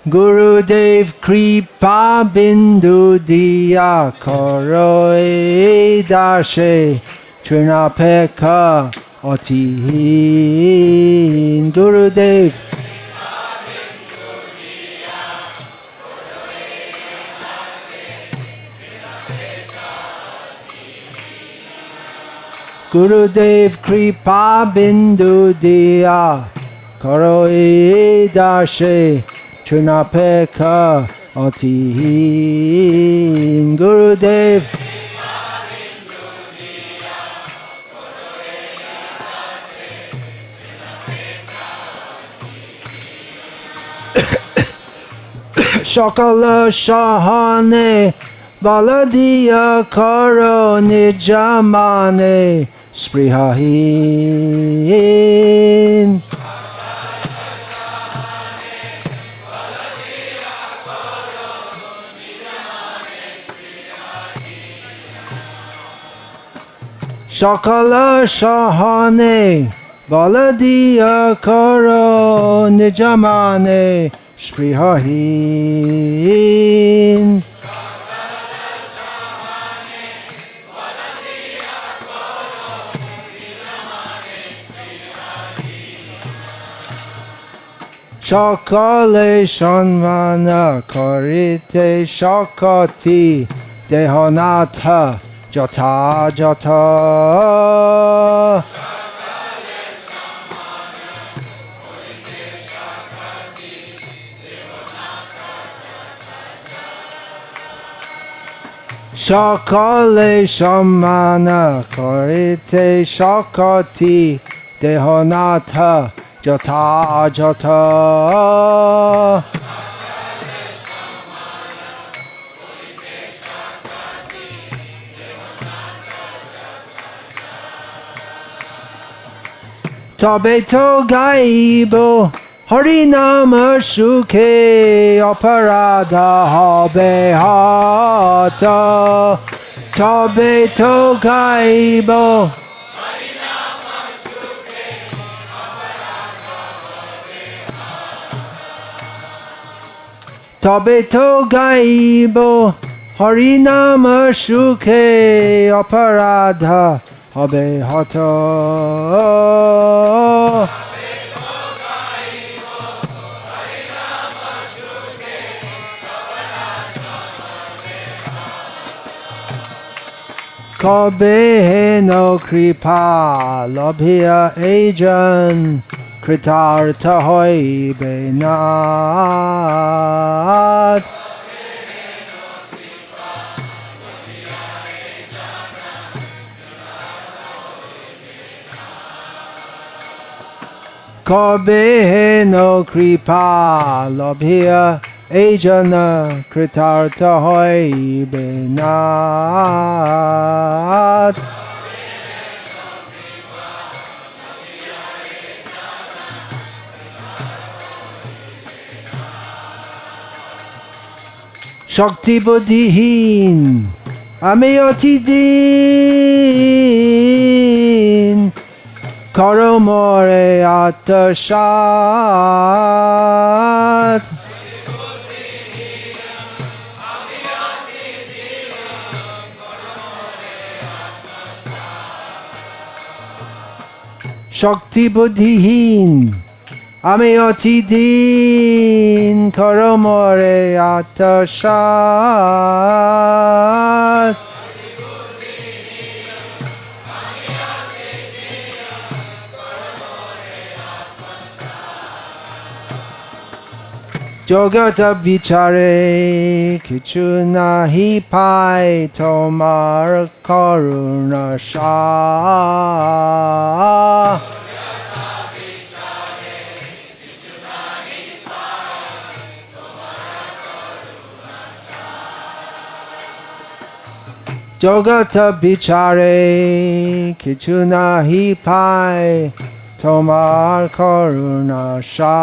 Gurudev Kripa Bindu Diya Koroi Dashe Trinapeka Otihin Gurudev Gurudev Kripa Bindu Diya Koroi Dashe Trinapeka Otihin Gurudev Shakala Shahane Baladiya Karo Nijamane Sprihahin Shakala Shahane Baladiya Karo Nijamane Sprihahin Shakale Shanmana Karite Shakati Dehonatha Jata Jata Shakale Shamana Karite Shakati Dehonatha Jata Jata Tabeto Gaibo Harinama Sukhe Aparadha Habe Hata Tabeto Gaibo Tabeto Gaibo Harinama Sukhe Aparadha Habe Hata Kabe no kripa labhya ajan kritartha hoy benat Kabe no kripa labhya Ajana Kritartha Hoy Benat Shakti Buddhihin Ameyoti Din Karomore Atashat Shakti Buddhihin Ameyoti Din Karomore Atashat Jogata Vichare Kichu Nahi Pai Tomar Karuna Shah Jogata Vichare Kichu Nahi Pai Tomar Karuna Shah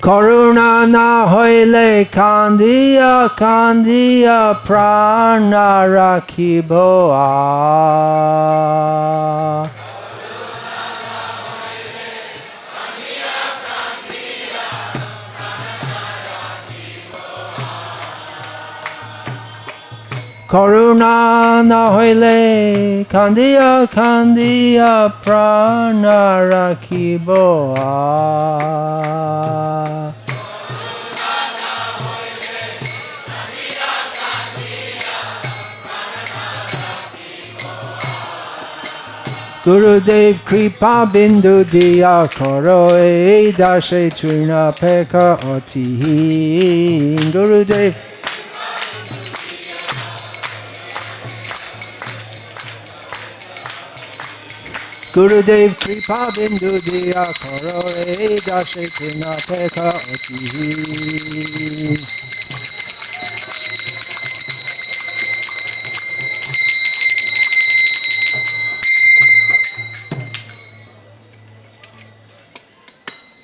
Karuna na hoile kandiya kandiya prana rakhibo a. Karuna na hoile kandiya kandiya prana rakhibo a. Gurudev kripa bindu diya karo e dashe chuna peka oti. Gurudev Gurudev kripa bindu diya karo e dashe chuna peka oti.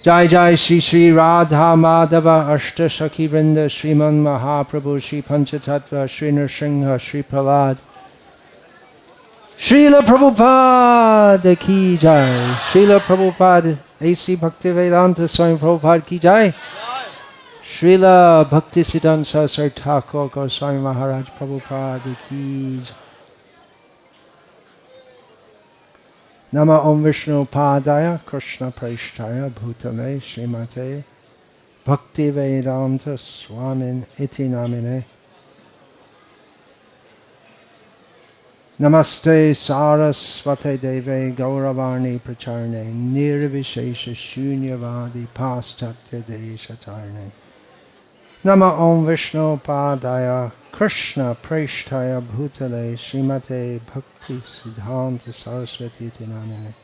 Jai Jai Shri Shri Radha Madhava Ashta Shakhi Vrinda Sriman Mahaprabhu Shri Panchatattva Shri Nrsimha Shri Prahlad Srila Prabhupada Ki Jai. Srila Prabhupada A.C. Bhaktivedanta Swami Prabhupada Ki Jai. Srila Bhaktisiddhanta Saraswati Thakur Goswami Maharaj Prabhupada Ki Jai. Nama Om Vishnu Padaya Krishna Prashtaya Bhutale Srimate Bhaktivedanta Swami Iti Namine. Namaste Sarasvati Deve Gauravani Pracharne Nirvishesha Shunyavadi Paschatya Deshatarne. Nama Om Vishnu Padaya Krishna Prashtaya Bhutale Srimate Bhaktisiddhanta Sarasvati Namine.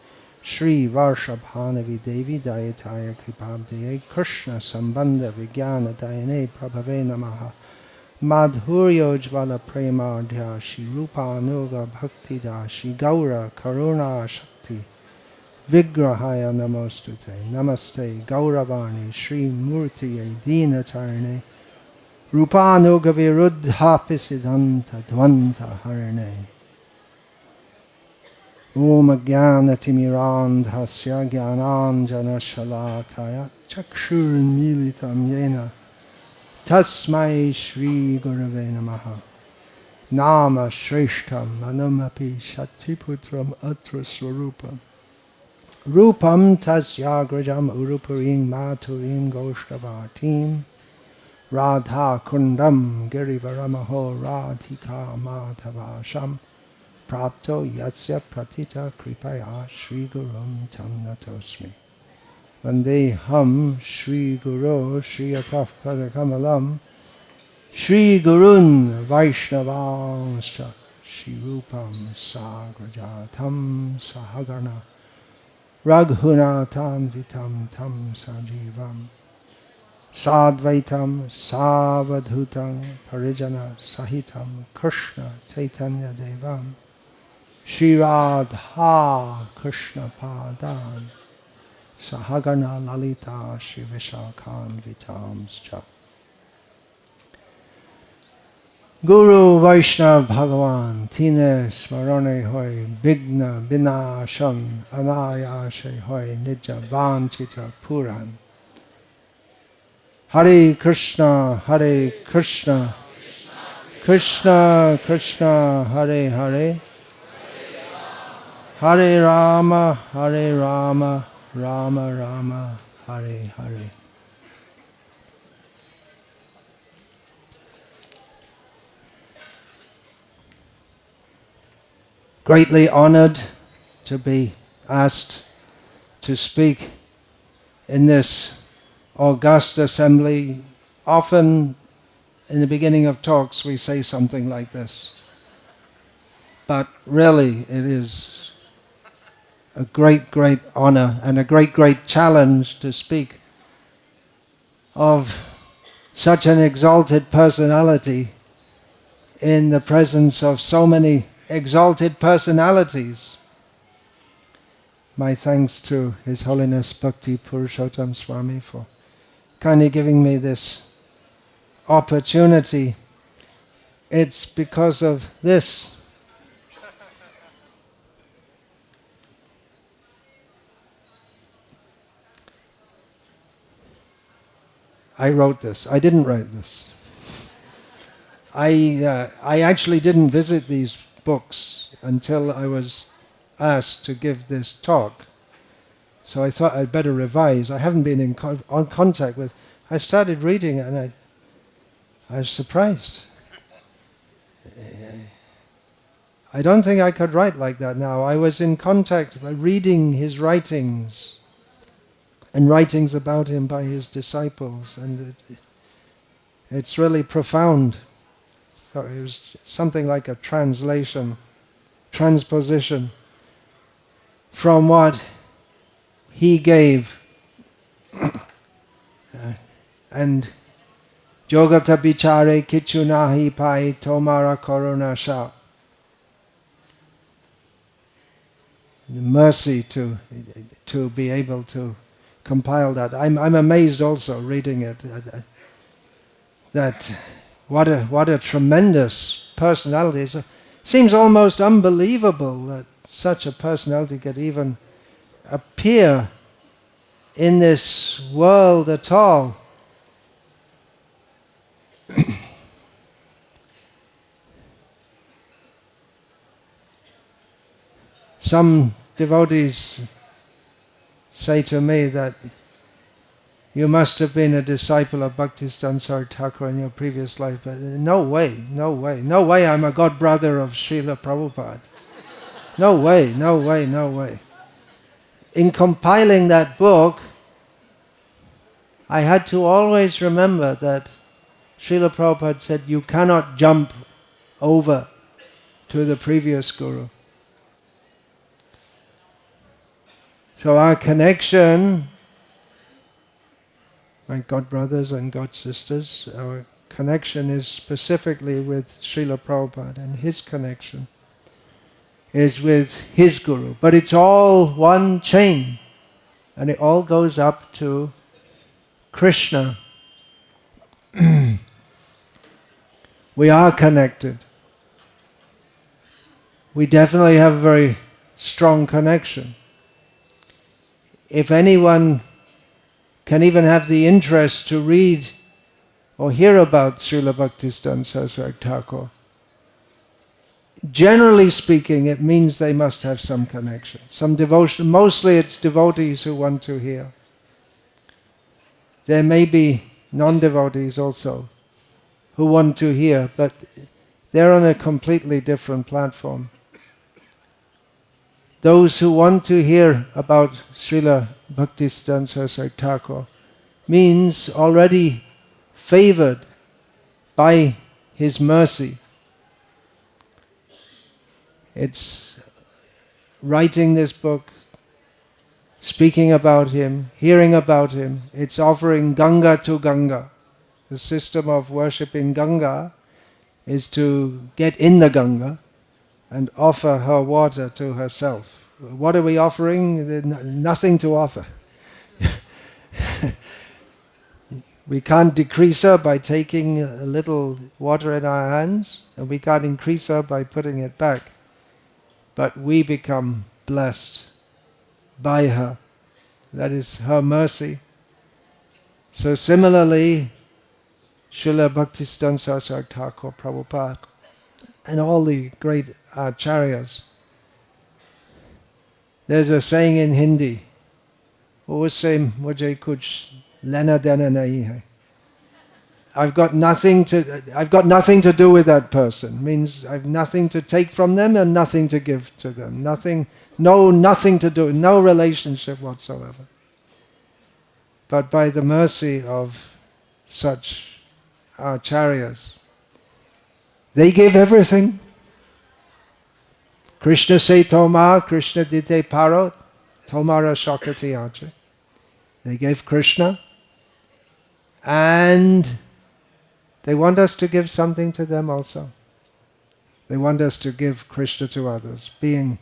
Shri Varshabhanavi Devi Dayataya Kripabdeye Krishna Sambandha Vijnana Dayane Prabhave Namaha. Madhuryo Jvala Premadhya Shri Rupa Anuga Bhakti Da Shri Gaura Karuna Shakti Vigrahaya Namostute. Namaste Gauravani Shri Murtiye Dinatarne Rupanuga Viruddha Dvanta Harane. Om Jnana Timirandhasya Jnananjana Shalakaya Chakshurmilitam Yena Tasmai Shri Gurave Namaha. Nama Shreshtam Manamapi Shatiputram Atra Swarupam Rupam Tasyagrajam Urupurim Maturim Goshtavartim Radha Kundam Girivaramaho Radhika Madhavasham Prapto Yatsya Pratita Kripaya Shri Gurum Tam Natosmi. Vandeham Shri Guru Shri Ataf Padakamalam Shri Gurun Vaishnavanscha Shri Rupam Sagrajatam Sahagana Raghunatan Vitam Tam Sajivam Sadvaitam Savadhutam Parijana Sahitam Krishna Chaitanya Devam Shri Radha Krishna Padan Sahagana Lalita Shri Vishakhan Vitamscha. Guru Vaishnav Bhagavan Tine Smarane Hoy Bigna Binasham Anayashe Hoy Nija Vanchita Puran. Hare Krishna Krishna Krishna Hare Hare Hare Rama Rama Rama Hare Hare. Greatly honored to be asked to speak in this august assembly. Often in the beginning of talks we say something like this, but really it is a great honor and a great challenge to speak of such an exalted personality in the presence of so many exalted personalities. My thanks to His Holiness Bhakti Purushottam Swami for kindly giving me this opportunity. It's because of this. I wrote this. I didn't write this. I actually didn't visit these books until I was asked to give this talk. So I thought I'd better revise. I haven't been in contact with. I started reading it and I was surprised. I don't think I could write like that now. I was in contact by reading his writings and writings about him by his disciples, and it's really profound. So it was something like a translation, transposition from what he gave. And Jogata bichare kichu nahi pai tomara koruna sha. The mercy to be able to compile that. I'm amazed also reading it. That what a tremendous personality. It seems almost unbelievable that such a personality could even appear in this world at all. Some devotees say to me that you must have been a disciple of Bhaktisiddhanta Thakur in your previous life, but no way I'm a god brother of Srila Prabhupada. No way. In compiling that book, I had to always remember that Srila Prabhupada said you cannot jump over to the previous guru. So our connection, my god brothers and god sisters, our connection is specifically with Srila Prabhupada, and his connection is with his guru. But it's all one chain, and it all goes up to Krishna. We are connected. We definitely have a very strong connection. If anyone can even have the interest to read or hear about Srila Bhaktisiddhanta Saraswati Thakur, generally speaking, it means they must have some connection, some devotion. Mostly it's devotees who want to hear. There may be non-devotees also who want to hear, but they're on a completely different platform. Those who want to hear about Srila Bhaktisiddhanta Saraswati Thakur means already favored by his mercy. It's writing this book, speaking about him, hearing about him. It's offering Ganga to Ganga. The system of worshipping Ganga is to get in the Ganga and offer her water to herself. What are we offering? Nothing to offer. We can't decrease her by taking a little water in our hands, and we can't increase her by putting it back. But we become blessed by her. That is her mercy. So similarly, Srila Bhaktisiddhanta Saraswati Thakur Prabhupada and all the great acharyas. There's a saying in Hindi, "Usse mujhe kuch lena dena nahi hai." I've got nothing to do with that person. Means I've nothing to take from them and nothing to give to them. Nothing to do, no relationship whatsoever. But by the mercy of such acharyas, they give everything. Krishna say Tomar, Krishna dite parot, Tomara shakati ache. They gave Krishna, and they want us to give something to them also. They want us to give Krishna to others, being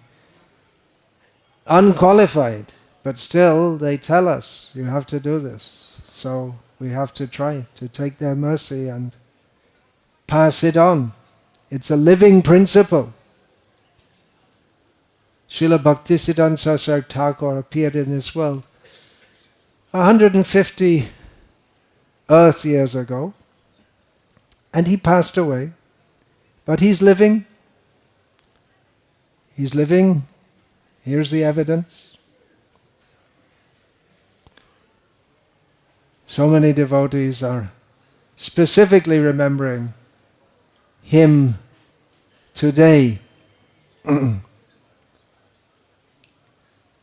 unqualified, but still they tell us, you have to do this. So We have to try to take their mercy and pass it on. It's a living principle. Srila Bhaktisiddhanta Saraswati Thakur appeared in this world 150 Earth years ago, and he passed away. But he's living. He's living. Here's the evidence. So many devotees are specifically remembering him today.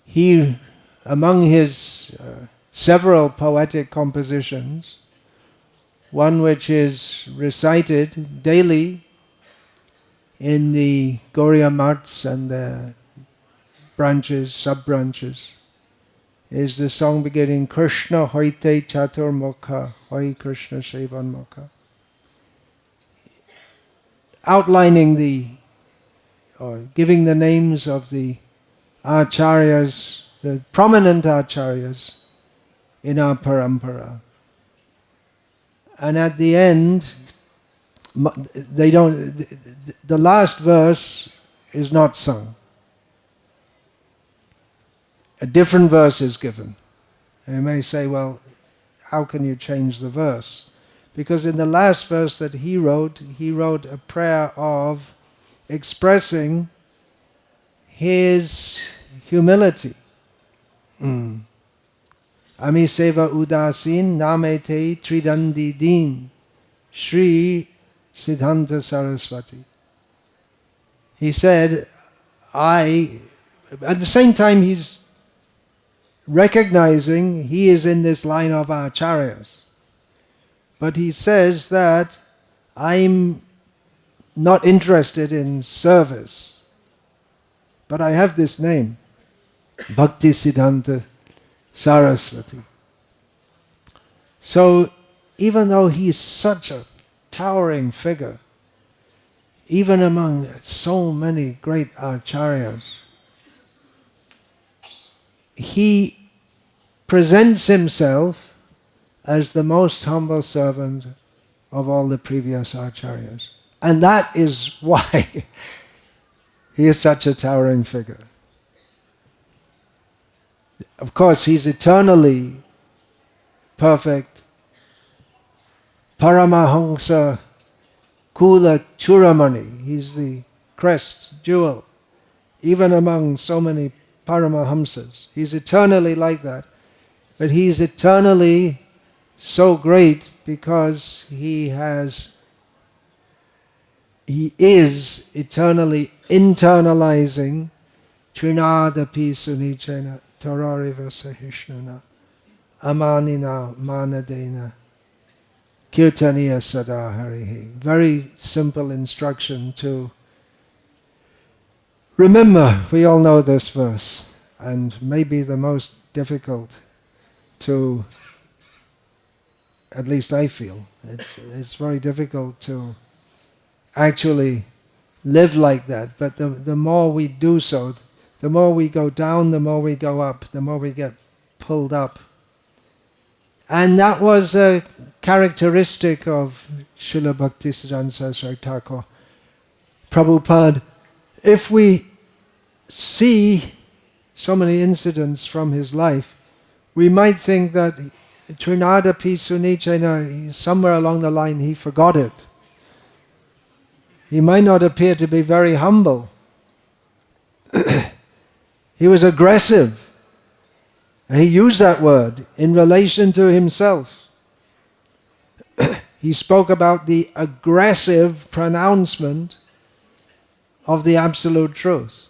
He, among his several poetic compositions, one which is recited daily in the Gauriya Mats and the branches, sub-branches, is the song beginning, Krishna hoite chatur mukha, hoi Krishna Shivan mukha. Outlining or giving the names of the acharyas, the prominent acharyas in our parampara. And at the end, the last verse is not sung. A different verse is given. And you may say, well, how can you change the verse? Because in the last verse that he wrote a prayer of expressing his humility. Ami seva udasin namete tridandi din Shri Siddhanta Sarasvati. He said, at the same time he's recognizing he is in this line of acharyas. But he says that I'm not interested in service. But I have this name, Bhaktisiddhanta Sarasvati. So even though he's such a towering figure, even among so many great acharyas, he presents himself as the most humble servant of all the previous acharyas. And that is why he is such a towering figure. Of course, he's eternally perfect. Paramahamsa Kula Churamani. He's the crest, jewel. Even among so many Paramahamsas. He's eternally like that. But he's eternally so great because he is eternally internalizing Trinadapi Sunichena Tarariva Sahishnuna Amanina Manadena Kirtaniya Sada Harihi. Very simple instruction to remember. We all know this verse, and maybe the most difficult to, at least I feel, it's very difficult to actually live like that. But the more we do so, the more we go down, the more we go up, the more we get pulled up. And that was a characteristic of Srila Bhaktisiddhanta Saraswati Thakur. Prabhupada, if we see so many incidents from his life, we might think that Trinadapi Sunichena, somewhere along the line he forgot it. He might not appear to be very humble. He was aggressive. And he used that word in relation to himself. He spoke about the aggressive pronouncement of the absolute truth.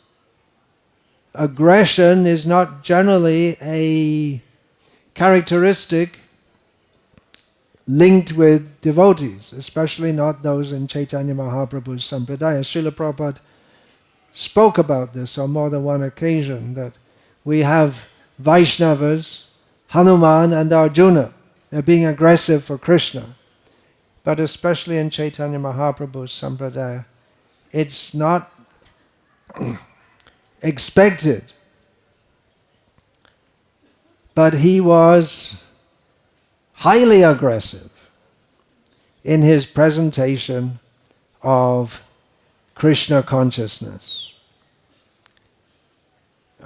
Aggression is not generally a characteristic linked with devotees, especially not those in Chaitanya Mahaprabhu's Sampradaya. Srila Prabhupada spoke about this on more than one occasion, that we have Vaishnavas, Hanuman and Arjuna. They're being aggressive for Krishna. But especially in Chaitanya Mahaprabhu's Sampradaya, it's not expected. But he was highly aggressive in his presentation of Krishna consciousness.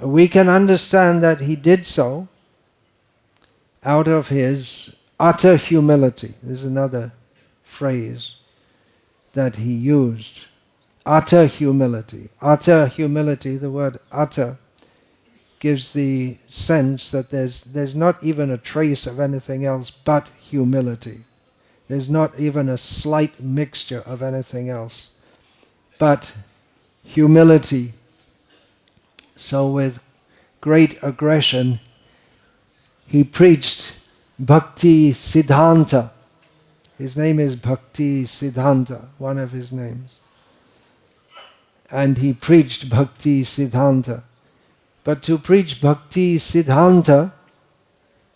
We can understand that he did so out of his utter humility. There's another phrase that he used. Utter humility. Utter humility, the word utter, gives the sense that there's not even a trace of anything else but humility. There's not even a slight mixture of anything else but humility. So with great aggression, he preached Bhaktisiddhanta. His name is Bhaktisiddhanta, one of his names. And he preached Bhaktisiddhanta. But to preach Bhaktisiddhanta,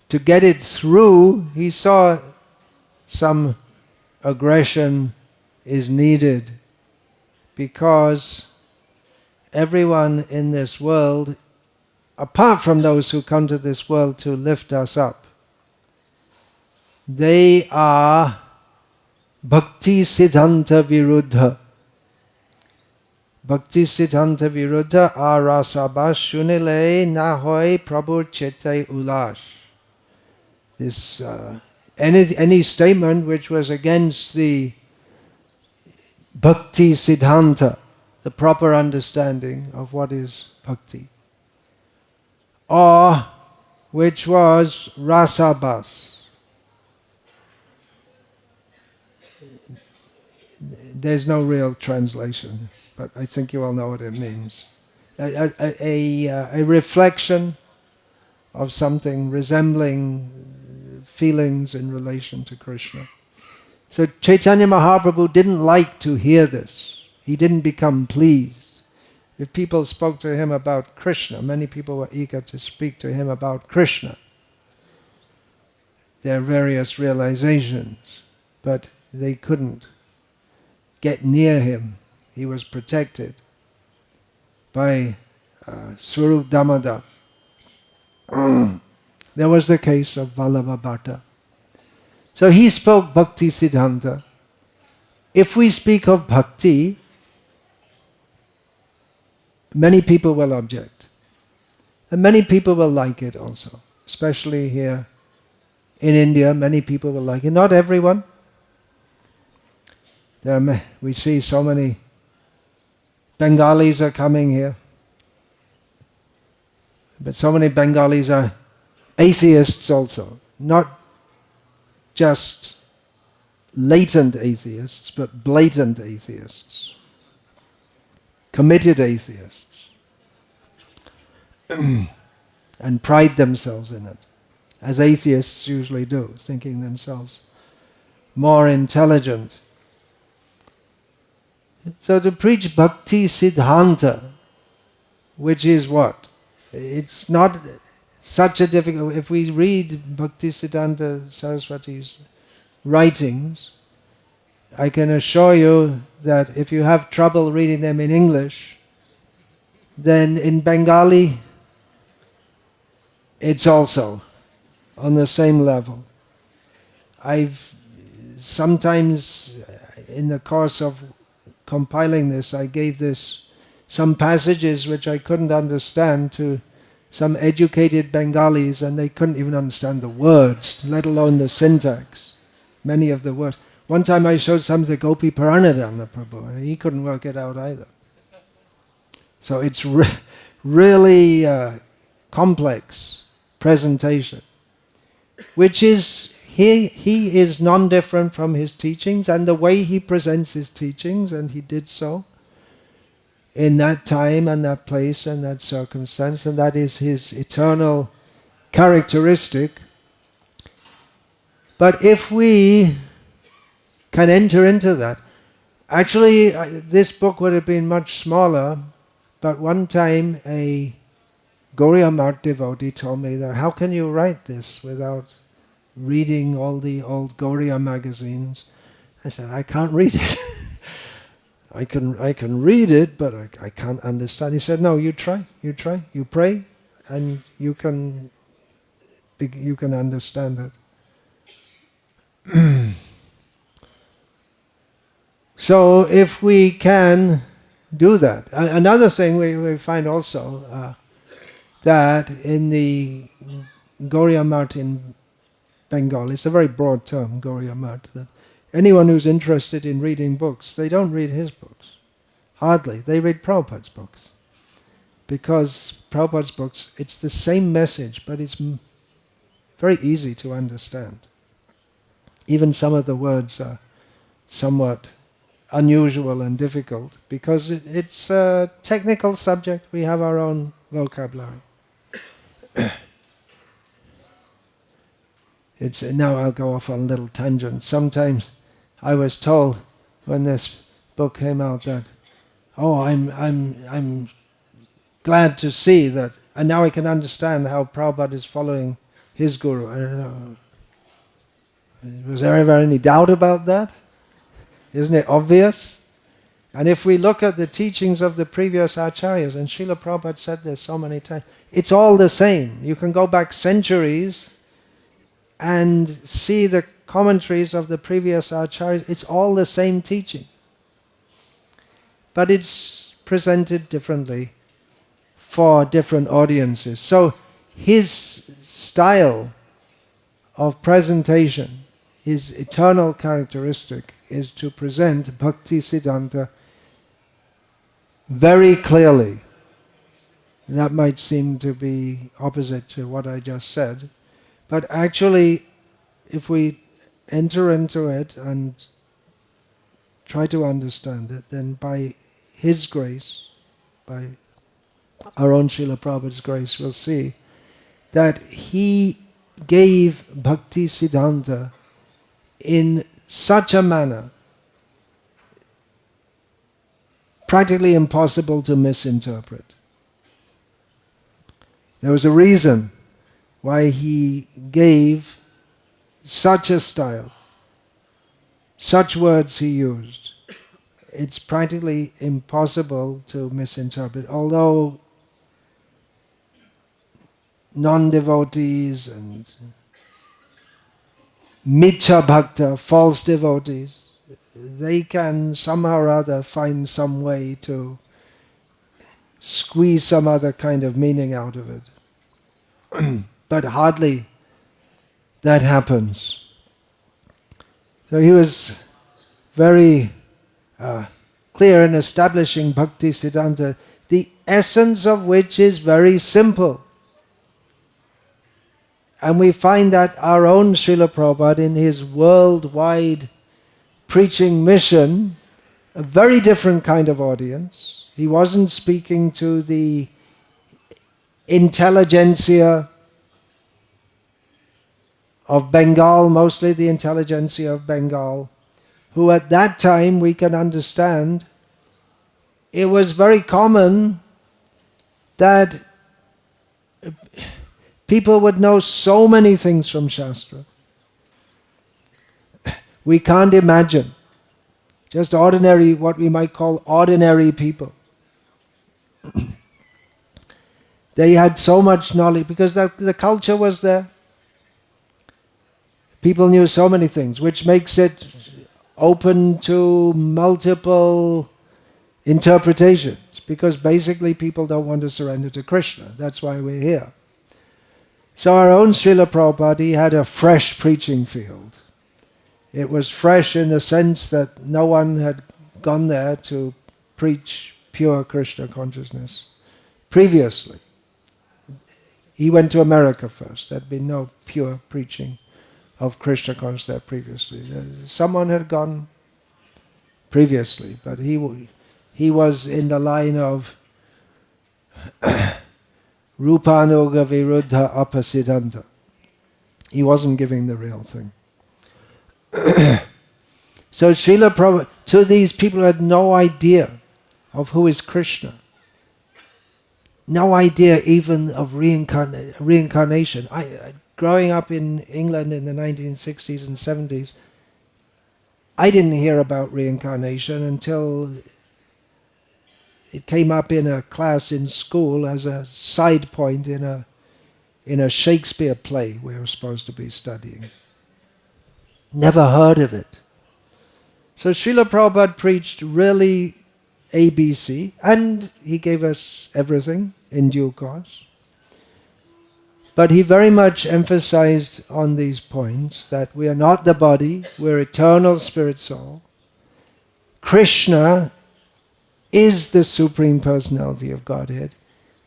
to get it through, he saw some aggression is needed, because everyone in this world, apart from those who come to this world to lift us up, they are Bhaktisiddhanta Viruddha. Bhaktisiddhanta Viruddha arasabas shunile nahoy prabhu chete ulash. This any statement which was against the Bhaktisiddhanta, the proper understanding of what is bhakti, or which was rasabas. There's no real translation, but I think you all know what it means. A reflection of something resembling feelings in relation to Krishna. So Chaitanya Mahaprabhu didn't like to hear this. He didn't become pleased. If people spoke to him about Krishna, many people were eager to speak to him about Krishna, their various realizations, but they couldn't get near him. He was protected by Swarup Damodar. There was the case of Vallabha Bhatta. So he spoke Bhaktisiddhanta. If we speak of bhakti, many people will object. And many people will like it also. Especially here in India, many people will like it. Not everyone. We see so many Bengalis are coming here. But so many Bengalis are atheists also. Not just latent atheists, but blatant atheists. Committed atheists. And pride themselves in it, as atheists usually do, thinking themselves more intelligent. So to preach Bhaktisiddhanta, which is what? It's not such a difficult... If we read Bhaktisiddhanta Saraswati's writings, I can assure you that if you have trouble reading them in English, then in Bengali, it's also on the same level. I've sometimes, in the course of compiling this, I gave this some passages which I couldn't understand to some educated Bengalis, and they couldn't even understand the words, let alone the syntax, many of the words. One time I showed some to Gopi Paranadana Prabhu, and he couldn't work it out either. So it's really complex presentation, which is, he is non-different from his teachings, and the way he presents his teachings, and he did so in that time and that place and that circumstance, and that is his eternal characteristic. But if we can enter into that, actually this book would have been much smaller, but one time a Gauriya Math devotee told me that, how can you write this without reading all the old Gauriya magazines? I said, I can't read it. I can read it, but I can't understand. He said, no, you try, you pray, and you can understand it. So if we can do that. Another thing we find also that in the Gauriya Math in Bengal, it's a very broad term, Gauriya Math, that anyone who's interested in reading books, they don't read his books. Hardly. They read Prabhupada's books. Because Prabhupada's books, it's the same message, but it's very easy to understand. Even some of the words are somewhat unusual and difficult because it's a technical subject. We have our own vocabulary. Now I'll go off on a little tangent. Sometimes I was told when this book came out that, I'm glad to see that, and now I can understand how Prabhupada is following his guru. I don't know. Was there ever any doubt about that? Isn't it obvious? And if we look at the teachings of the previous acharyas, and Srila Prabhupada said this so many times, it's all the same. You can go back centuries and see the commentaries of the previous acharyas. It's all the same teaching. But it's presented differently for different audiences. So his style of presentation, his eternal characteristic, is to present Bhaktisiddhanta very clearly. That might seem to be opposite to what I just said, but actually, if we enter into it and try to understand it, then by his grace, by our own Srila Prabhupada's grace, we'll see that he gave Bhaktisiddhanta in such a manner practically impossible to misinterpret. There was a reason why he gave such a style, such words he used. It's practically impossible to misinterpret, although non-devotees and Mithya Bhakta, false devotees, they can somehow or other find some way to squeeze some other kind of meaning out of it. But hardly that happens. So he was very clear in establishing Bhaktisiddhanta, the essence of which is very simple. And we find that our own Srila Prabhupada in his worldwide preaching mission, a very different kind of audience. He wasn't speaking to the intelligentsia of Bengal, mostly the intelligentsia of Bengal, who at that time, we can understand, it was very common that people would know so many things from Shastra. We can't imagine. Just ordinary, what we might call ordinary people. They had so much knowledge because the culture was there. People knew so many things, which makes it open to multiple interpretations, because basically people don't want to surrender to Krishna. That's why we're here. So our own Srila Prabhupada, he had a fresh preaching field. It was fresh in the sense that no one had gone there to preach pure Krishna consciousness previously. He went to America first. There had been no pure preaching of Krishna consciousness there previously. Someone had gone previously, but he was in the line of Rupanuga Viruddha Apasiddhanta. He wasn't giving the real thing. So Srila Prabhupada, to these people who had no idea of who is Krishna, no idea even of reincarnation. Growing up in England in the 1960s and 70s, I didn't hear about reincarnation until it came up in a class in school as a side point in a Shakespeare play we were supposed to be studying. never heard of it. So Srila Prabhupada preached really ABC, and he gave us everything in due course. But he very much emphasized on these points that we are not the body, we're eternal spirit soul. Krishna is the Supreme Personality of Godhead.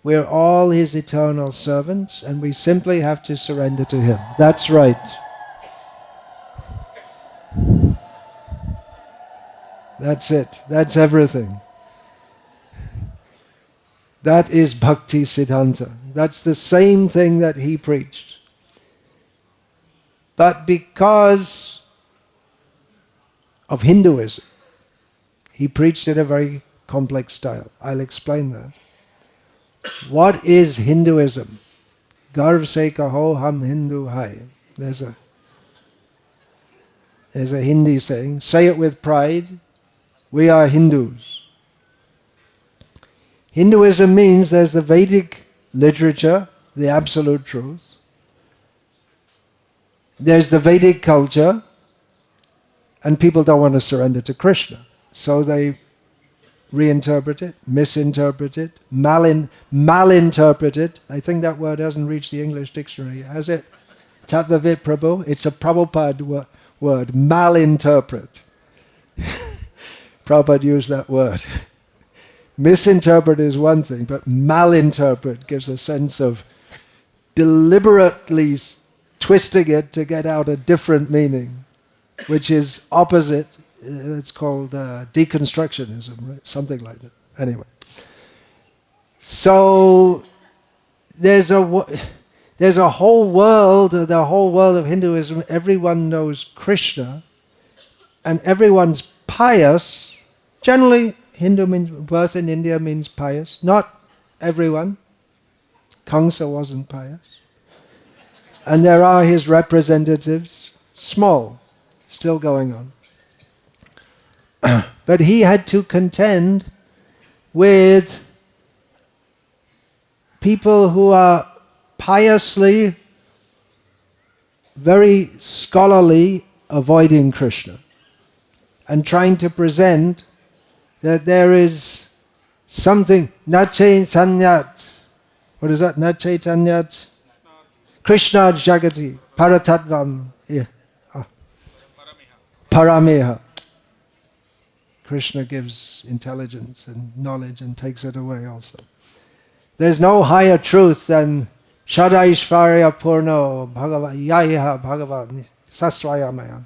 We're all His eternal servants, and we simply have to surrender to Him. That's right. That's it. That's everything. That is Bhaktisiddhanta. That's the same thing that he preached. But because of Hinduism, he preached in a very complex style. I'll explain that. What is Hinduism? Garv se kaho hum Hindu hai. There's a Hindi saying, say it with pride, we are Hindus. Hinduism means there's the Vedic literature, the absolute truth. There's the Vedic culture, and people don't want to surrender to Krishna. So they reinterpret it, misinterpret it, malinterpret it. I think that word hasn't reached the English dictionary, has it? Tatvavit Prabhu? It's a Prabhupada word, malinterpret. Prabhupada used that word. Misinterpret is one thing, but malinterpret gives a sense of deliberately twisting it to get out a different meaning, which is opposite. It's called deconstructionism, right? Something like that. Anyway, so there's a whole world, the whole world of Hinduism. Everyone knows Krishna, and everyone's pious. Generally, Hindu means birth in India means pious. Not everyone. Kamsa wasn't pious. And there are his representatives, small, still going on. But he had to contend with people who are piously, very scholarly, avoiding Krishna and trying to present that there is something, na-chaitanyat, what is that, na-chaitanyat? Krishna jagati, paratatvam, yeah. Parameha. Krishna gives intelligence and knowledge and takes it away also. There's no higher truth than Shadaishvarya Purno Bhagavat Yayaha Bhagavat Sasrayamaya.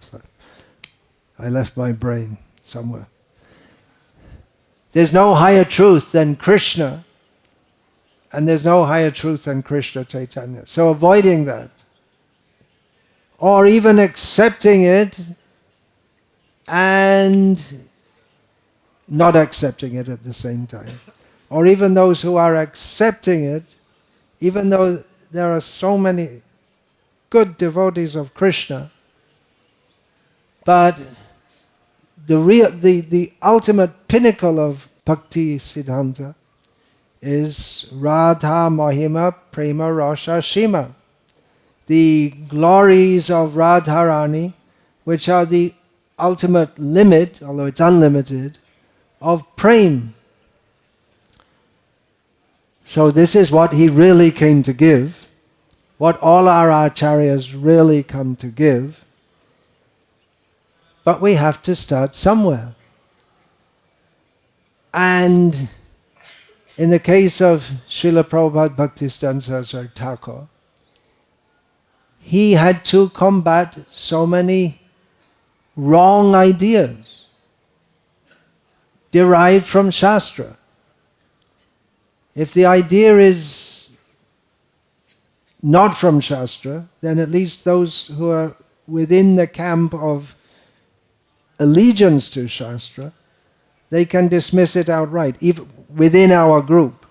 I left my brain somewhere. There's no higher truth than Krishna, and there's no higher truth than Krishna Chaitanya. So avoiding that, or even accepting it and not accepting it at the same time, or even those who are accepting it, even though there are so many good devotees of Krishna, but the ultimate pinnacle of Bhaktisiddhanta is Radha Mahima Prema Rasha Shima, the glories of Radharani, which are the ultimate limit, although it's unlimited, of prem. So this is what he really came to give, what all our acharyas really come to give. But we have to start somewhere. And in the case of Srila Prabhupada Bhaktisiddhanta Saraswati Thakur, he had to combat so many wrong ideas derived from Shastra. If the idea is not from Shastra, then at least those who are within the camp of allegiance to Shastra, they can dismiss it outright, even within our group.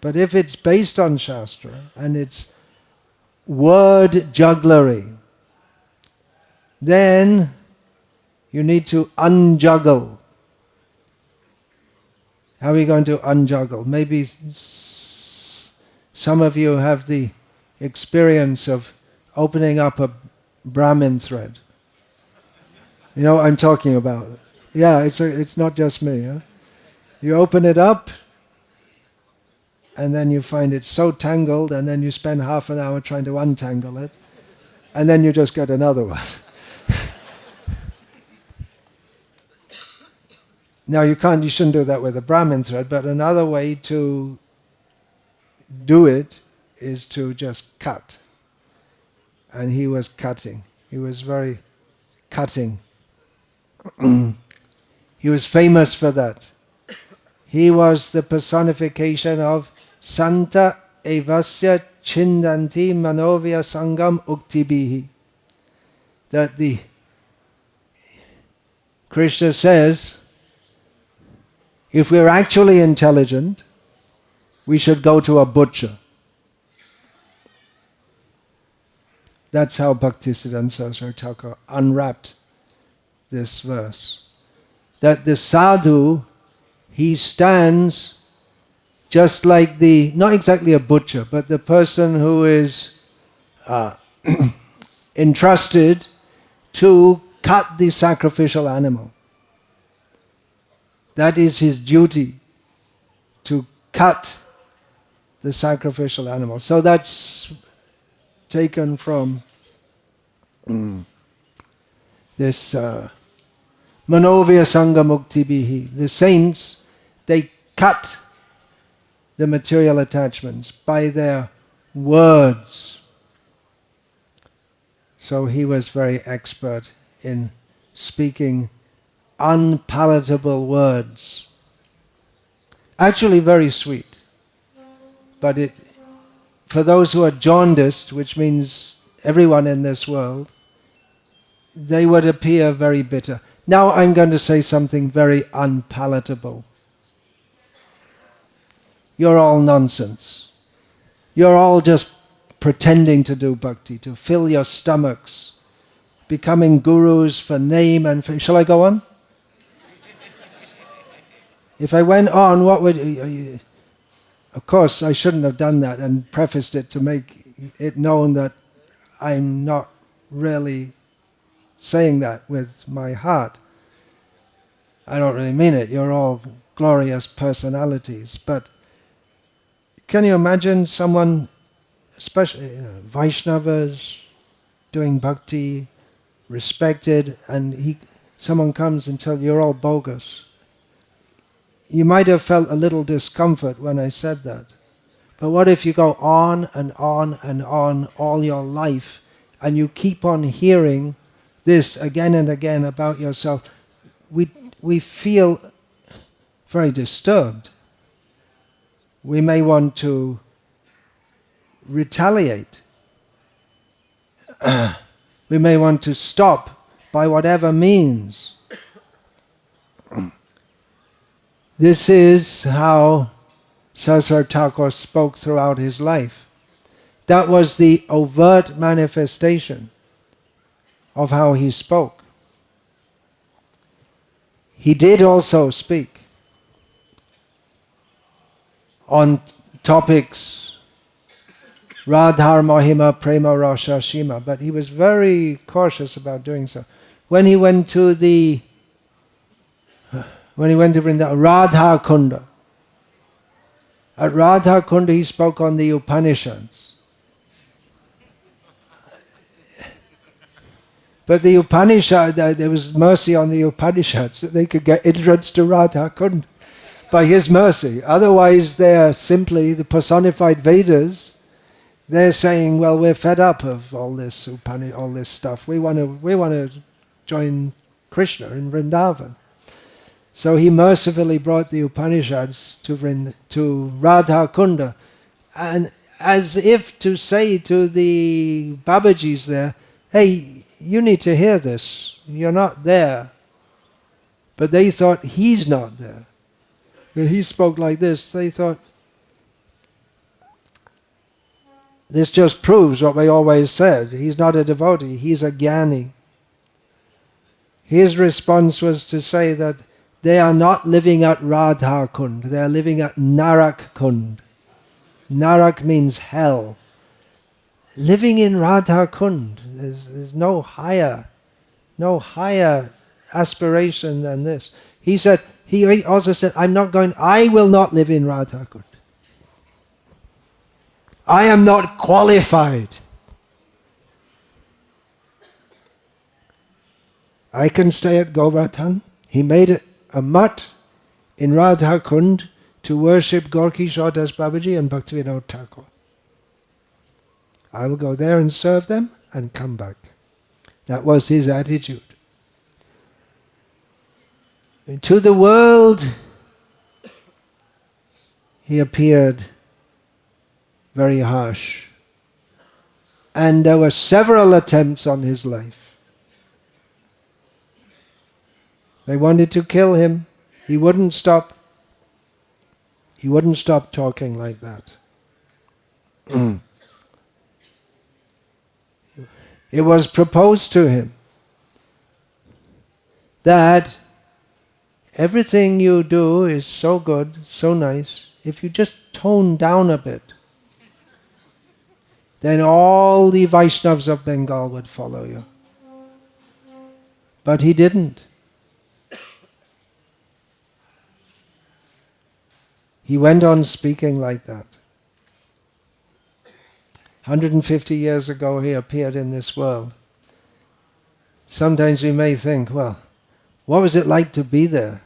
But if it's based on Shastra and it's word jugglery, then you need to unjuggle. How are we going to unjuggle? Maybe some of you have the experience of opening up a Brahmin thread. You know what I'm talking about? Yeah, it's not just me. Huh? You open it up, and then you find it so tangled, and then you spend half an hour trying to untangle it, and then you just get another one. Now you shouldn't do that with a Brahmin thread, but another way to do it is to just cut. And he was cutting. He was very cutting. He was famous for that. He was the personification of Santa Evasya Chindanti Manovya Sangam Uktibihi. That the Krishna says, if we're actually intelligent, we should go to a butcher. That's how Bhaktisiddhanta Saraswati Thakur unwrapped this verse. That the sadhu, he stands just like not exactly a butcher, but the person who is entrusted to cut the sacrificial animal. That is his duty, to cut the sacrificial animal. So that's taken from this Manovya Sangha Mukti Bihi. The saints, they cut the material attachments by their words. So he was very expert in speaking unpalatable words. Actually very sweet. But for those who are jaundiced, which means everyone in this world, they would appear very bitter. Now I'm going to say something very unpalatable. You're all nonsense. You're all just pretending to do bhakti, to fill your stomachs, becoming gurus for name and fame. Shall I go on? If I went on, what would... Of course, I shouldn't have done that and prefaced it to make it known that I'm not really saying that with my heart. I don't really mean it. You're all glorious personalities. But can you imagine someone, especially Vaishnavas, doing bhakti, respected, and someone comes and tells you you're all bogus? You might have felt a little discomfort when I said that. But what if you go on and on and on all your life and you keep on hearing this again and again about yourself? We feel very disturbed. We may want to retaliate. We may want to stop by whatever means. This is how Saraswati Thakur spoke throughout his life. That was the overt manifestation of how he spoke. He did also speak on topics Radhar Mahima Prema Rasha Shima, but he was very cautious about doing so. When he went to Vrindavan, Radha Kunda. At Radha Kunda he spoke on the Upanishads. But the Upanishad, there was mercy on the Upanishads that they could get entrance to Radha Kunda by his mercy. Otherwise they're simply the personified Vedas. They're saying, well, we're fed up of all this all this stuff. We want to join Krishna in Vrindavan. So he mercifully brought the Upanishads to Radha Kunda, and as if to say to the Babajis there, hey, you need to hear this. You're not there. But they thought he's not there. When he spoke like this, they thought, this just proves what we always said. He's not a devotee, he's a jnani. His response was to say that they are not living at Radha Kund, they are living at Narak Kund. Narak means hell. Living in Radha Kund, there's no higher aspiration than this. He also said, I will not live in Radhakund. I am not qualified. I can stay at Govardhan. He made it a mutt in Radhakund to worship Gorkishore Das Babaji and Bhaktivinoda Thakur. I will go there and serve them and come back. That was his attitude. And to the world, he appeared very harsh. And there were several attempts on his life. They wanted to kill him. He wouldn't stop. He wouldn't stop talking like that. It was proposed to him that everything you do is so good, so nice, if you just tone down a bit, then all the Vaishnavas of Bengal would follow you. But he didn't. He went on speaking like that. 150 years ago he appeared in this world. Sometimes we may think, well, what was it like to be there?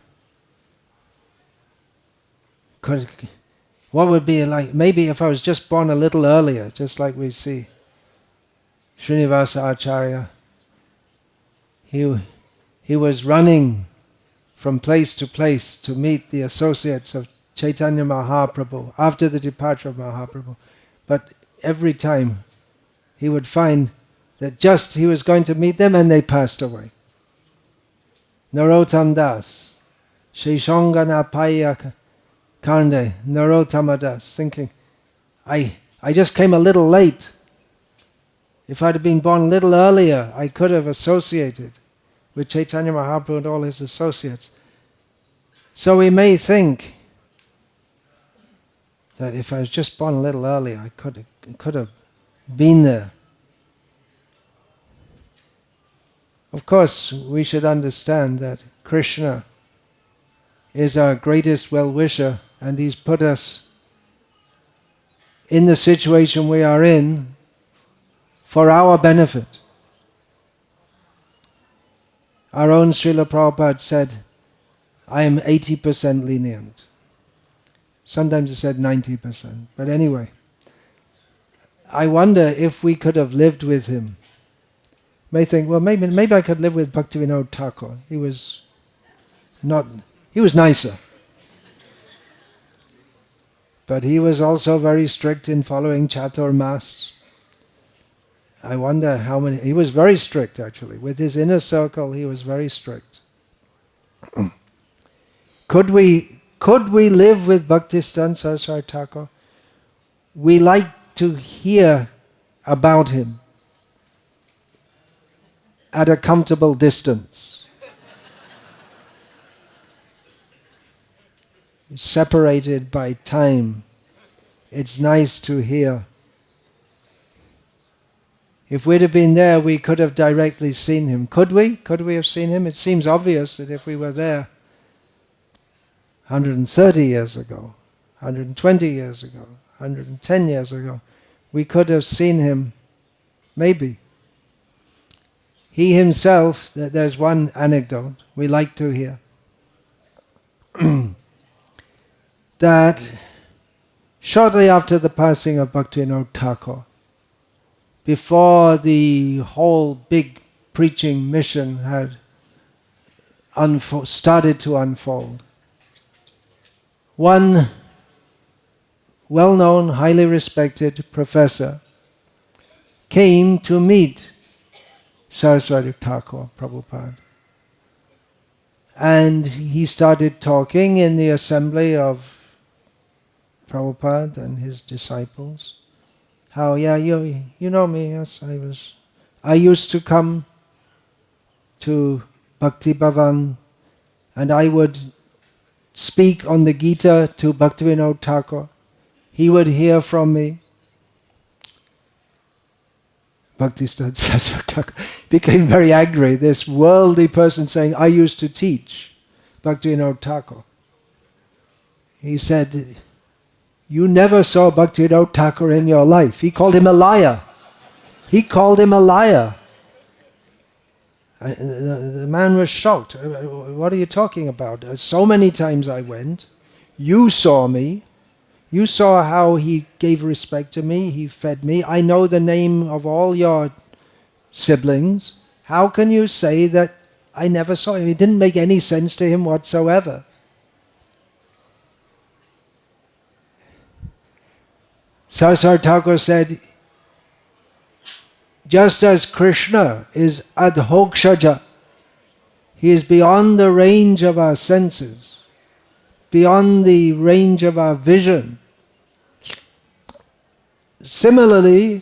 What would it be like? Maybe if I was just born a little earlier, just like we see Srinivasa Acharya. He was running from place to place to meet the associates of Chaitanya Mahaprabhu after the departure of Mahaprabhu. But every time he would find that just he was going to meet them and they passed away. Narottam Das, Sheshangana Paya Kande, Narottama Das, thinking, I just came a little late. If I'd have been born a little earlier, I could have associated with Chaitanya Mahaprabhu and all his associates. So we may think that if I was just born a little earlier, I could have been there. Of course, we should understand that Krishna is our greatest well-wisher, and he's put us in the situation we are in for our benefit. Our own Srila Prabhupada said, I am 80% lenient. Sometimes he said 90%. But anyway, I wonder if we could have lived with him. May think, well, maybe I could live with Bhaktivinoda Thakur. He was nicer. But he was also very strict in following Chaturmas. I wonder how many... He was very strict, actually. With his inner circle, he was very strict. Could we live with Bhaktisiddhanta Saraswati Thakur? We like to hear about him at a comfortable distance. Separated by time. It's nice to hear. If we'd have been there, we could have directly seen him. Could we? Could we have seen him? It seems obvious that if we were there 130 years ago, 120 years ago, 110 years ago, we could have seen him, maybe. He himself, there's one anecdote we like to hear, that shortly after the passing of Bhaktivinoda Thakur, before the whole big preaching mission had started to unfold, one well-known, highly respected professor came to meet Saraswati Thakur, Prabhupada. And he started talking in the assembly of Prabhupada and his disciples. How, yeah, you know me, yes, I used to come to Bhakti Bhavan and I would speak on the Gita to Bhaktivinoda Thakur. He would hear from me. Bhaktisiddhanta Saraswati became very angry. This worldly person saying, I used to teach Bhaktivinoda Thakur. He said, you never saw Bhaktivinoda Thakur in your life. He called him a liar. He called him a liar. The man was shocked. What are you talking about? So many times I went. You saw me. You saw how he gave respect to me. He fed me. I know the name of all your siblings. How can you say that I never saw him? It didn't make any sense to him whatsoever. Saraswati Thakur said, just as Krishna is adhokshaja, he is beyond the range of our senses, beyond the range of our vision. Similarly,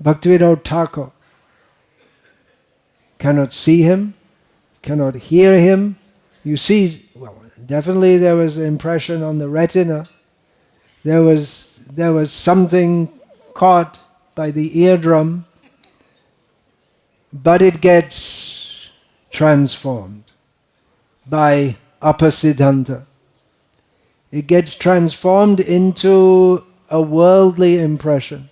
Bhaktivinoda Thakur cannot see him, cannot hear him. You see, well, definitely there was an impression on the retina. There was something caught by the eardrum, but it gets transformed by Apasiddhanta. It gets transformed into a worldly impression.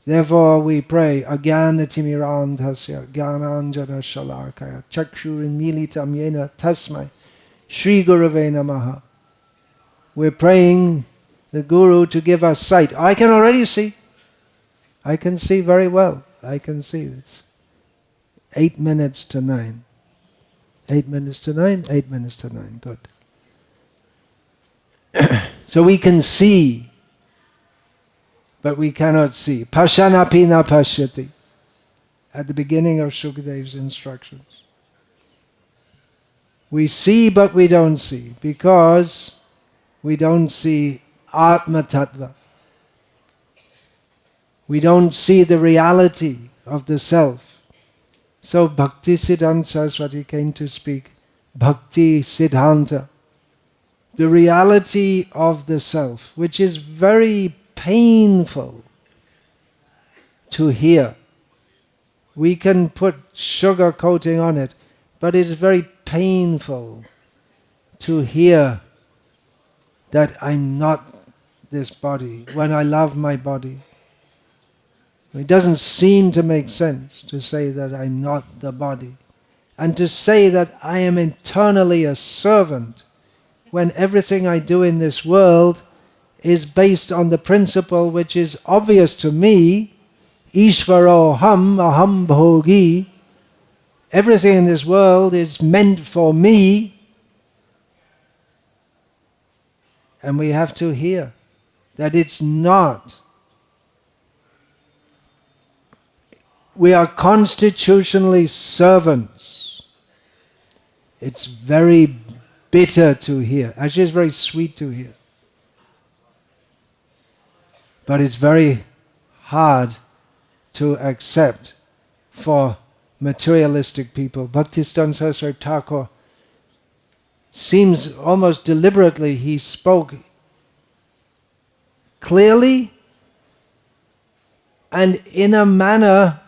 Therefore we pray, Agyanatimirandhasya Gyananjana Shalakaya Chakshurimilitam Yena Tasmai Shri Gurave Namaha. We're praying the Guru to give us sight. I can already see. I can see very well. I can see this. 8 minutes to 9. 8 minutes to 9, 8 minutes to 9. Good. So we can see, but we cannot see. Pashanapi na pashyati. At the beginning of Shukadev's instructions. We see, but we don't see, because we don't see Atma Tattva. We don't see the reality of the self. So Bhaktisiddhanta Saraswati came to speak Bhaktisiddhanta, the reality of the self, which is very painful to hear. We can put sugar coating on it, but it is very painful to hear that I'm not this body, when I love my body. It doesn't seem to make sense to say that I'm not the body. And to say that I am eternally a servant when everything I do in this world is based on the principle which is obvious to me, Ishvaro aham bhogi. Everything in this world is meant for me. And we have to hear that it's not. We are constitutionally servants. It's very bitter to hear. Actually, it's very sweet to hear. But it's very hard to accept for materialistic people. Bhaktisiddhanta Saraswati Thakur seems almost deliberately he spoke clearly and in a manner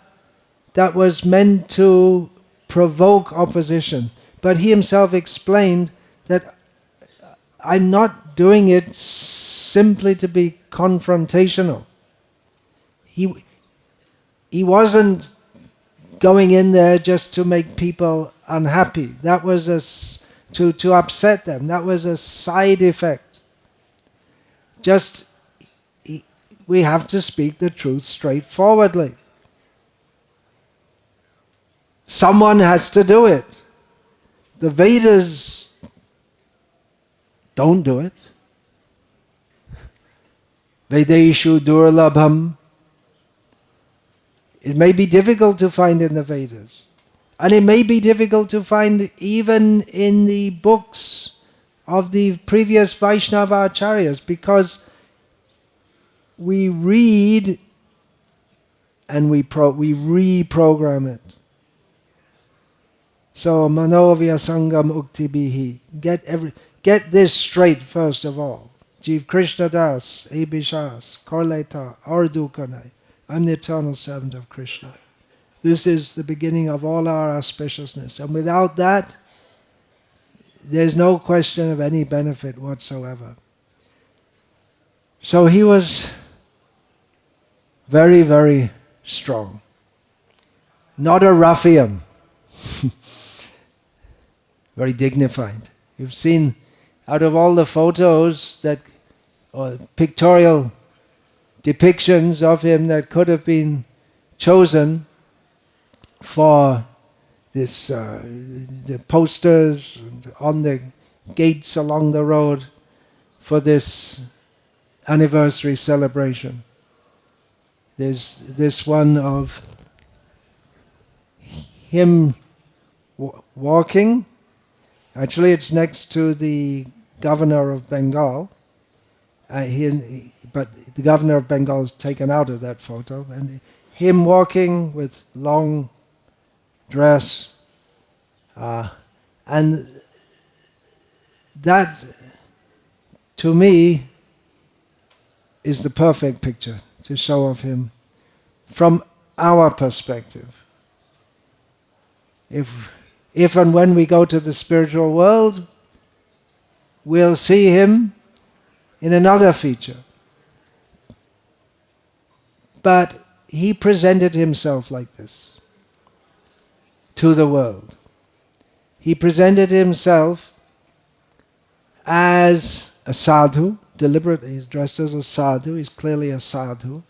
that was meant to provoke opposition. But he himself explained that I'm not doing it simply to be confrontational. He wasn't going in there just to make people unhappy. That was to upset them. That was a side effect. We have to speak the truth straightforwardly. Someone has to do it. The Vedas don't do it. Vedeshu durlabham. It may be difficult to find in the Vedas. And it may be difficult to find even in the books of the previous Vaishnava acharyas, because we read and we reprogram it. So manovya sangam uktibihi. Get this straight first of all. Jiv Krishna Das, Abhishas, Korleta, Ardukanai, I'm the eternal servant of Krishna. This is the beginning of all our auspiciousness. And without that, there's no question of any benefit whatsoever. So he was very, very strong. Not a ruffian. Very dignified. You've seen out of all the photos that, or pictorial depictions of him that could have been chosen for this, the posters on the gates along the road for this anniversary celebration. There's this one of him walking. Actually, it's next to the governor of Bengal. But the governor of Bengal is taken out of that photo. And him walking with long dress. And that, to me, is the perfect picture to show of him from our perspective. If and when we go to the spiritual world, we'll see him in another feature. But he presented himself like this to the world. He presented himself as a sadhu, deliberately. He's dressed as a sadhu, he's clearly a sadhu.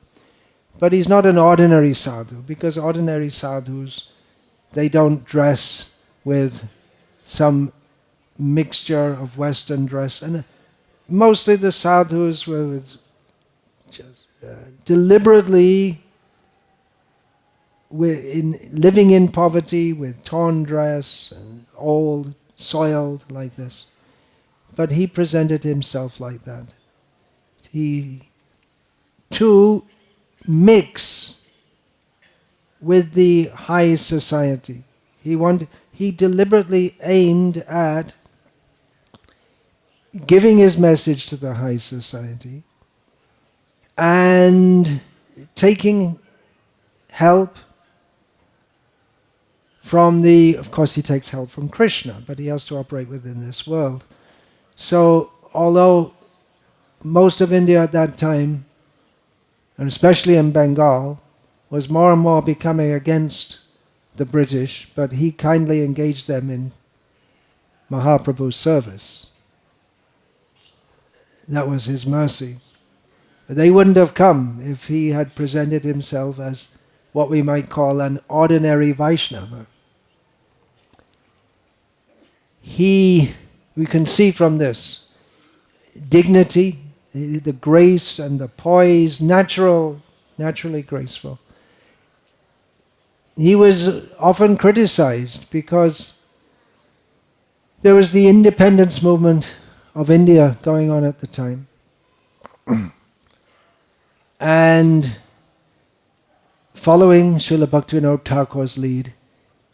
But he's not an ordinary sadhu, because ordinary sadhus, they don't dress with some mixture of Western dress. And mostly the sadhus were with deliberately living in poverty with torn dress and old, soiled like this. But he presented himself like that. To mix with the high society. He deliberately aimed at giving his message to the high society and taking help from of course he takes help from Krishna, but he has to operate within this world. So although most of India at that time, and especially in Bengal, was more and more becoming against the British, but he kindly engaged them in Mahaprabhu's service. That was his mercy. But they wouldn't have come if he had presented himself as what we might call an ordinary Vaishnava. We can see from this dignity, the grace and the poise, naturally graceful. He was often criticized because there was the independence movement of India going on at the time. And following Srila Bhaktivinoda Thakur's lead,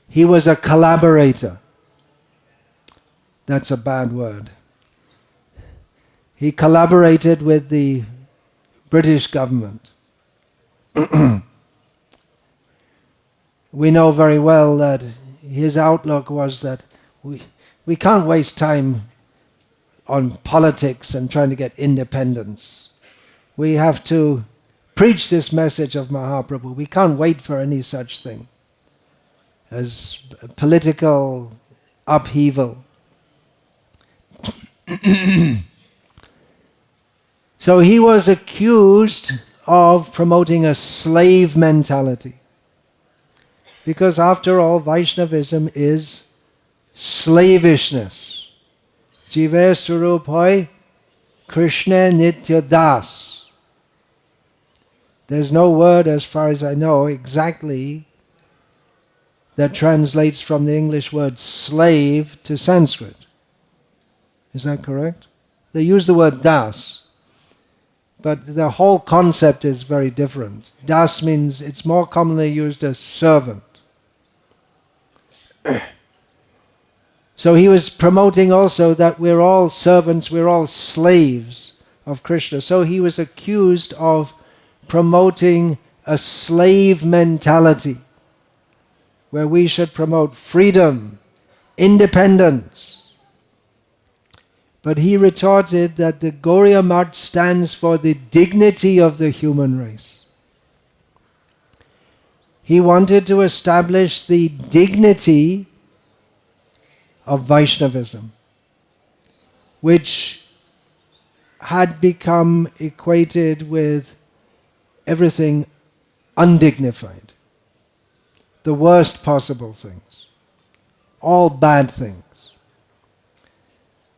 he was a collaborator. That's a bad word. He collaborated with the British government. We know very well that his outlook was that we can't waste time on politics and trying to get independence. We have to preach this message of Mahaprabhu. We can't wait for any such thing as political upheaval. So he was accused of promoting a slave mentality. Because after all, Vaishnavism is slavishness. Jive Surup hoy Krishna Nitya Das. There's no word, as far as I know, exactly that translates from the English word slave to Sanskrit. Is that correct? They use the word das, but the whole concept is very different. Das means it's more commonly used as servant. So he was promoting also that we're all servants, we're all slaves of Krishna. So he was accused of promoting a slave mentality, where we should promote freedom, independence. But he retorted that the Gauriya Math stands for the dignity of the human race. He wanted to establish the dignity of Vaishnavism, which had become equated with everything undignified, the worst possible things, all bad things.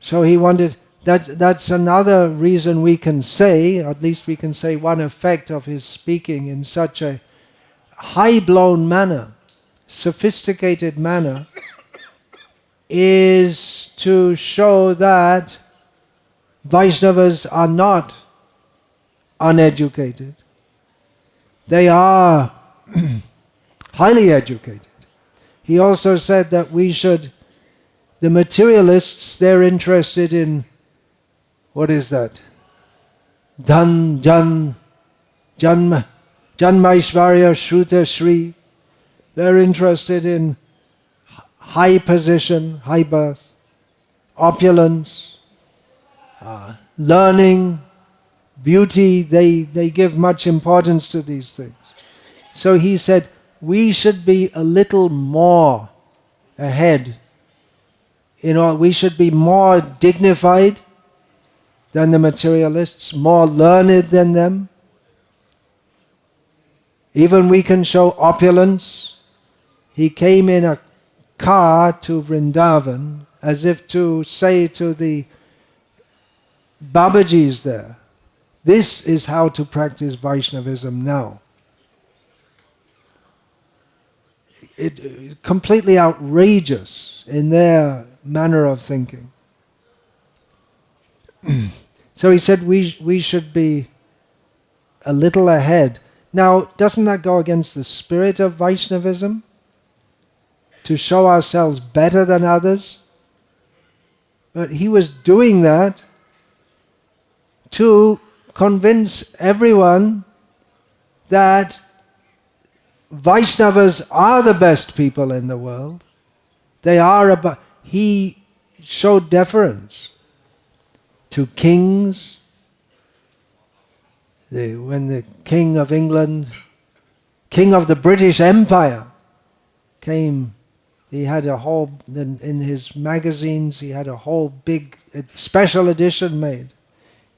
So he wanted, that's another reason we can say, or at least we can say one effect of his speaking in such a high-blown manner, sophisticated manner, is to show that Vaishnavas are not uneducated. They are highly educated. He also said that we should, the materialists, they're interested in, what is that? Janma Ishvarya Shruta Shri. They're interested in high position, high birth, opulence, learning, beauty. They give much importance to these things. So he said, we should be a little more ahead. We should be more dignified than the materialists, more learned than them. Even we can show opulence. He came in a car to Vrindavan as if to say to the Babajis there, this is how to practice Vaishnavism now. It completely outrageous in their manner of thinking. So he said we should be a little ahead. Now, doesn't that go against the spirit of Vaishnavism? To show ourselves better than others? But he was doing that to convince everyone that Vaishnavas are the best people in the world. They are he showed deference to kings. When the King of England, King of the British Empire came, he had a whole, in his magazines, he had a whole big special edition made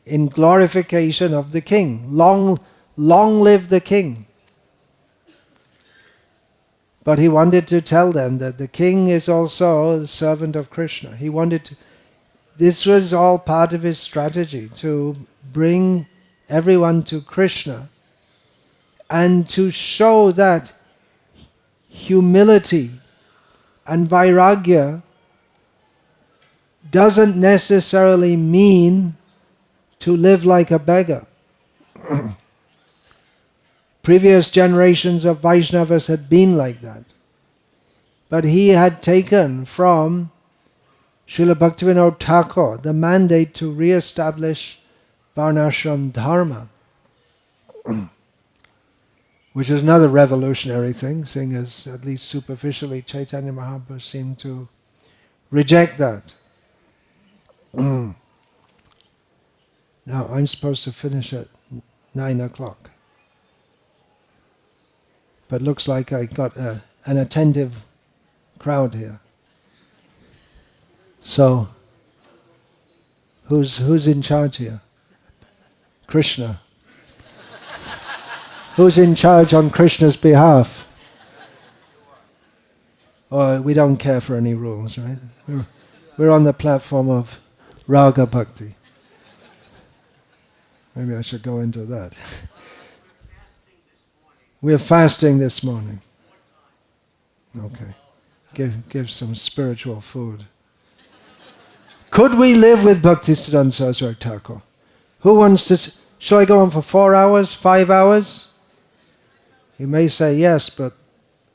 in glorification of the king. Long live the king. But he wanted to tell them that the king is also the servant of Krishna. He wanted to, this was all part of his strategy, to bring everyone to Krishna and to show that humility and vairagya doesn't necessarily mean to live like a beggar. Previous generations of Vaishnavas had been like that. But he had taken from Srila Bhaktivinoda Thakur the mandate to re-establish Varnashram Dharma, which is another revolutionary thing, seeing as at least superficially Chaitanya Mahaprabhu seemed to reject that. Now I'm supposed to finish at 9 o'clock. But looks like I got an attentive crowd here. So, who's in charge here? Krishna. Who's in charge on Krishna's behalf? Oh, we don't care for any rules, right? We're on the platform of Raga Bhakti. Maybe I should go into that. We're fasting this morning. Okay. Give some spiritual food. Could we live with Bhaktisiddhanta Saraswati Thakur? Who wants to... Shall I go on for 4 hours, 5 hours? You may say yes, but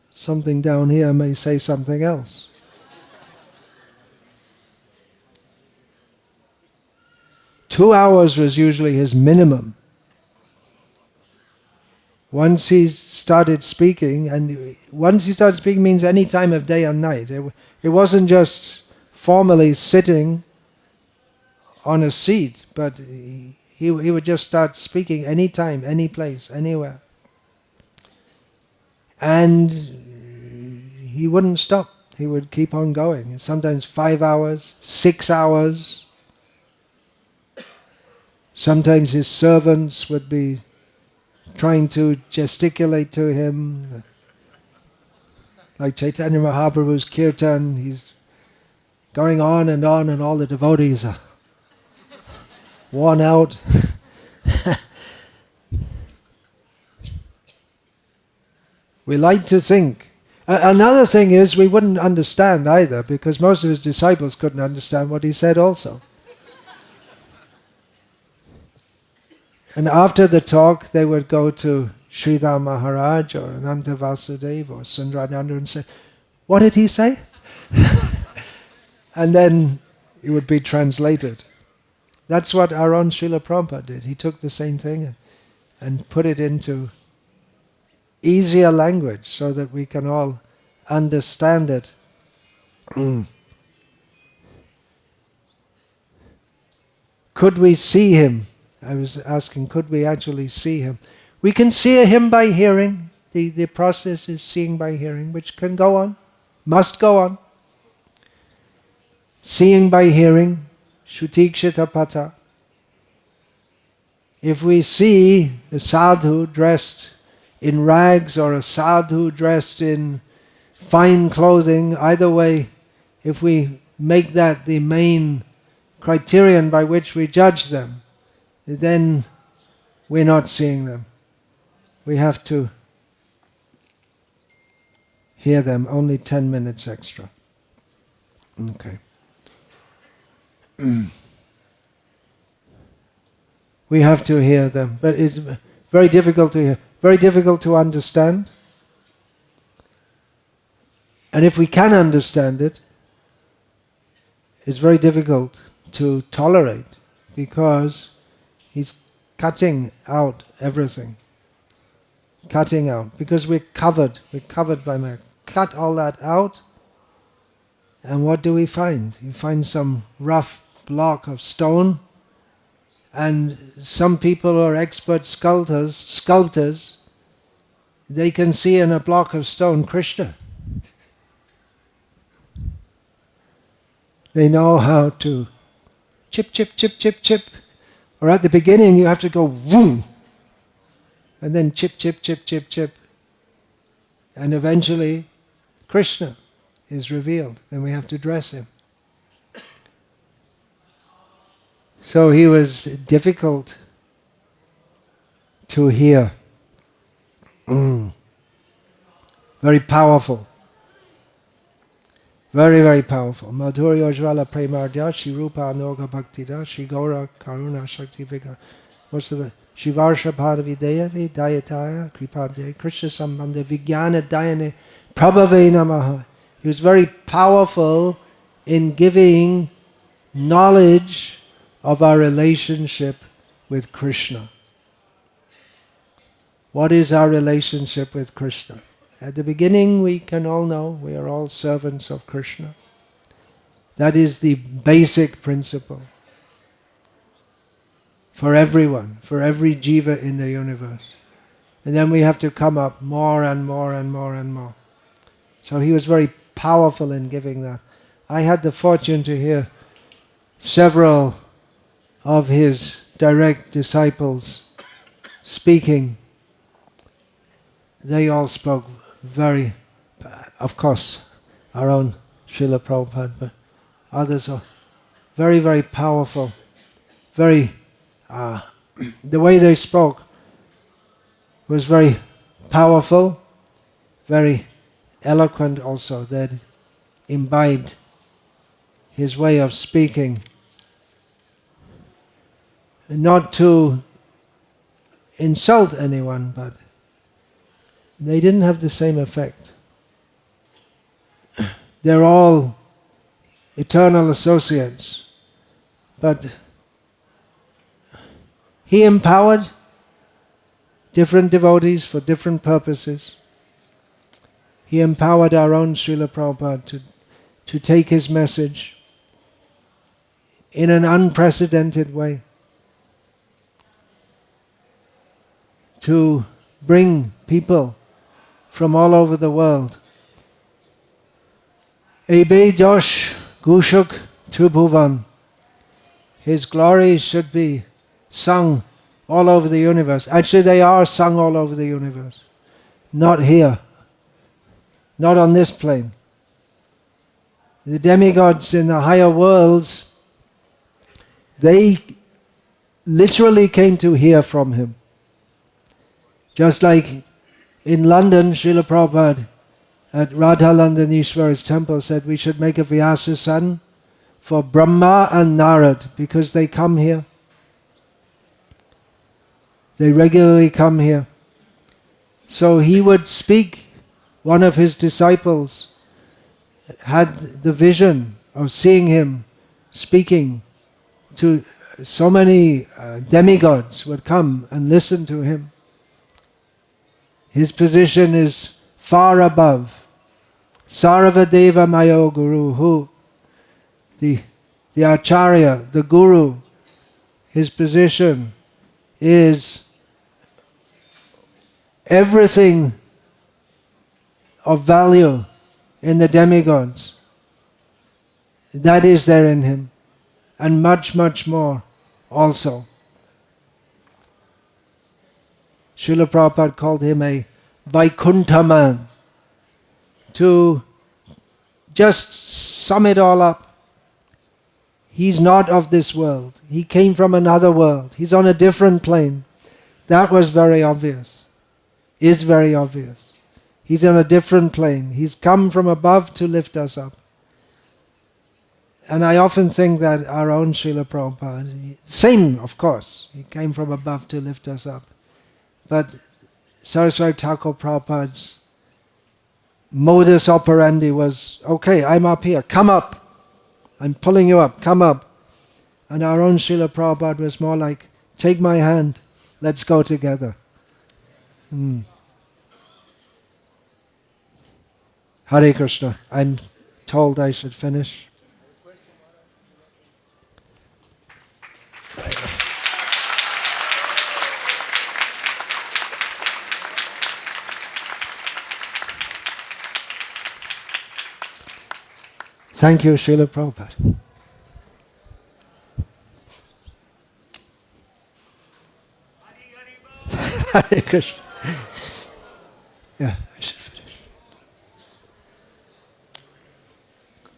something down here may say something else. "2 hours was usually his minimum. once he started speaking, and once he started speaking means any time of day and night. It wasn't just formally sitting on a seat, but he would just start speaking any time, any place, anywhere. And he wouldn't stop. He would keep on going. Sometimes 5 hours, 6 hours. Sometimes his servants would be trying to gesticulate to him. Like Chaitanya Mahaprabhu's kirtan, he's going on, and all the devotees are worn out. We like to think. Another thing is we wouldn't understand either, because most of his disciples couldn't understand what he said also. And after the talk, they would go to Srila Maharaj or Ananta Vasudeva or Sundarananda and say, "What did he say?" And then it would be translated. That's what our own Srila Prabhupada did. He took the same thing and put it into easier language so that we can all understand it. Could we see him? I was asking, could we actually see him? We can see him by hearing. The process is seeing by hearing, which can go on, must go on. Seeing by hearing, Shrutikshita Pata. If we see a sadhu dressed in rags or a sadhu dressed in fine clothing, either way, if we make that the main criterion by which we judge them, then we're not seeing them. We have to hear them. Only 10 minutes extra. Okay. We have to hear them, but it's very difficult to hear, very difficult to understand. And if we can understand it, it's very difficult to tolerate, because he's cutting out everything. Cutting out, because we're covered by Maya. Cut all that out, and what do we find? You find some rough block of stone, and some people who are expert sculptors, they can see in a block of stone Krishna. They know how to chip, chip, chip, chip, chip. Or at the beginning you have to go boom, and then chip, chip, chip, chip, chip. And eventually Krishna is revealed, and we have to dress him. So he was difficult to hear. Very powerful. Very, very powerful. Madhurya Jvala Premardya Shri Rupa Anoga Bhaktida Shri Gaura Karuna Shakti Vigra. What's the Shivarsha Bhadavideya Dayataya Kripabde Krishna Sambandha Vijnana Dayane Prabhave Namaha. He was very powerful in giving knowledge of our relationship with Krishna. What is our relationship with Krishna? At the beginning, we can all know we are all servants of Krishna. That is the basic principle for everyone, for every jiva in the universe. And then we have to come up more and more and more and more. So he was very powerful in giving that. I had the fortune to hear several of his direct disciples speaking. They all spoke very, of course, our own Srila Prabhupada, but others are very, very powerful. Very, the way they spoke was very powerful, very eloquent also. That imbibed his way of speaking. Not to insult anyone, but they didn't have the same effect. They're all eternal associates, but he empowered different devotees for different purposes. He empowered our own Srila Prabhupada to take his message in an unprecedented way, to bring people from all over the world. Ebe Josh Gushuk Tribhuvan. His glories should be sung all over the universe. Actually, they are sung all over the universe. Not here. Not on this plane. The demigods in the higher worlds, they literally came to hear from him. Just like in London, Srila Prabhupada at Radha-Landanishwara's temple said we should make a Vyasa-san for Brahma and Narad, because they come here. They regularly come here. So he would speak. One of his disciples had the vision of seeing him speaking to so many demigods would come and listen to him. His position is far above. Sarvadeva Mayo Guru, who the acharya, the guru, his position is everything of value in the demigods. That is there in him, and much, much more also. Srila Prabhupada called him a Vaikuntha man. To just sum it all up, he's not of this world. He came from another world. He's on a different plane. That was very obvious, is very obvious. He's on a different plane. He's come from above to lift us up. And I often think that our own Srila Prabhupada, same of course, he came from above to lift us up. But Saraswati Thakur Prabhupada's modus operandi was, okay, I'm up here, come up. I'm pulling you up, come up. And our own Srila Prabhupada was more like, take my hand, let's go together. Hare Krishna. I'm told I should finish. Thank you, Srila Prabhupada. Hare Krishna. Yeah.